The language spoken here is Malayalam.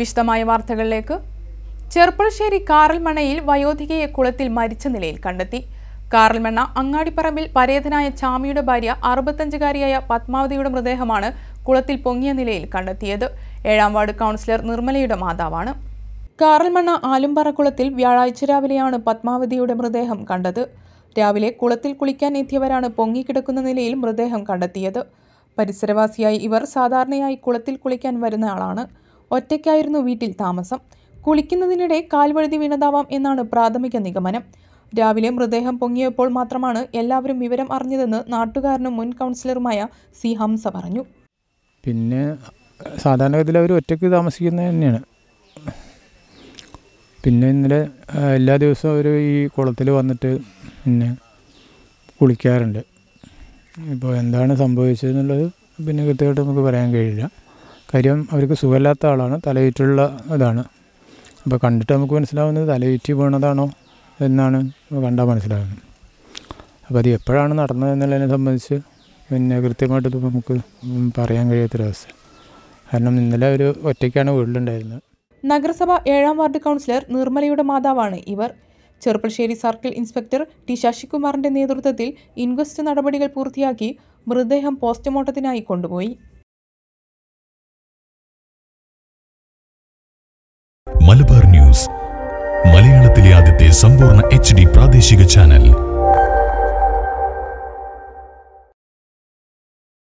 വിശദമായ വാർത്തകളിലേക്ക്. ചെർപ്പുളശ്ശേരി കാറൽമണ്ണയിൽ വയോധികയെ കുളത്തിൽ മരിച്ച നിലയിൽ കണ്ടെത്തി. കാറൽമണ്ണ അങ്ങാടിപ്പറമ്പിൽ പരേതനായ ചാമിയുടെ ഭാര്യ 65-കാരിയായ പത്മാവതിയുടെ മൃതദേഹമാണ് കുളത്തിൽ പൊങ്ങിയ നിലയിൽ കണ്ടെത്തിയത്. 7ാം വാർഡ് കൗൺസിലർ നിർമ്മലയുടെ മാതാവാണ്. കാറൽമണ്ണ ആലുംപാറക്കുളത്തിൽ വ്യാഴാഴ്ച രാവിലെയാണ് പത്മാവതിയുടെ മൃതദേഹം കണ്ടത്. രാവിലെ കുളത്തിൽ കുളിക്കാൻ എത്തിയവരാണ് പൊങ്ങിക്കിടക്കുന്ന നിലയിൽ മൃതദേഹം കണ്ടെത്തിയത്. പരിസരവാസിയായി ഇവർ സാധാരണയായി കുളത്തിൽ കുളിക്കാൻ വരുന്ന ആളാണ്. ഒറ്റയ്ക്കായിരുന്നു വീട്ടിൽ താമസം. കുളിക്കുന്നതിനിടെ കാൽവഴുതി വീണതാവാം എന്നാണ് പ്രാഥമിക നിഗമനം. രാവിലെ മൃതദേഹം പൊങ്ങിയപ്പോൾ മാത്രമാണ് എല്ലാവരും വിവരം അറിഞ്ഞതെന്ന് നാട്ടുകാരനും മുൻ കൗൺസിലറുമായ സി ഹംസ പറഞ്ഞു. പിന്നെ സാധാരണഗതിയിൽ അവർ ഒറ്റയ്ക്ക് താമസിക്കുന്നത് തന്നെയാണ്. പിന്നെ ഇന്നലെ എല്ലാ ദിവസവും അവർ ഈ കുളത്തിൽ വന്നിട്ട് പിന്നെ കുളിക്കാറുണ്ട്. ഇപ്പോൾ എന്താണ് സംഭവിച്ചതെന്നുള്ളത് പിന്നെ കൃത്യമായിട്ട് നമുക്ക് പറയാൻ കഴിയില്ല. കാര്യം അവർക്ക് സുഖമില്ലാത്ത ആളാണ്, തലയിട്ടുള്ള ഇതാണ്. അപ്പോൾ കണ്ടിട്ട് നമുക്ക് മനസ്സിലാവുന്നത് തലയിറ്റി വീണതാണോ എന്നാണ് കണ്ടാൽ മനസ്സിലാകുന്നത്. അപ്പോൾ അത് എപ്പോഴാണ് നടന്നതെന്നുള്ളതിനെ സംബന്ധിച്ച് പിന്നെ കൃത്യമായിട്ട് നമുക്ക് പറയാൻ കഴിയാത്തൊരവസ്ഥ. കാരണം ഇന്നലെ ഒരു ഒറ്റയ്ക്കാണ് വീട്ടിലുണ്ടായിരുന്നത്. നഗരസഭ 7ാം വാർഡ് കൗൺസിലർ നിർമ്മലയുടെ മാതാവാണ് ഇവർ. ചെർപ്പുളശ്ശേരി സർക്കിൾ ഇൻസ്പെക്ടർ ടി ശശികുമാറിന്റെ നേതൃത്വത്തിൽ ഇൻക്വസ്റ്റ് നടപടികൾ പൂർത്തിയാക്കി മൃതദേഹം പോസ്റ്റ്മോർട്ടത്തിനായി കൊണ്ടുപോയി. മലബാർ ന്യൂസ്, മലയാളത്തിലെ ആദ്യത്തെ സമ്പൂർണ്ണ HD പ്രാദേശിക ചാനൽ.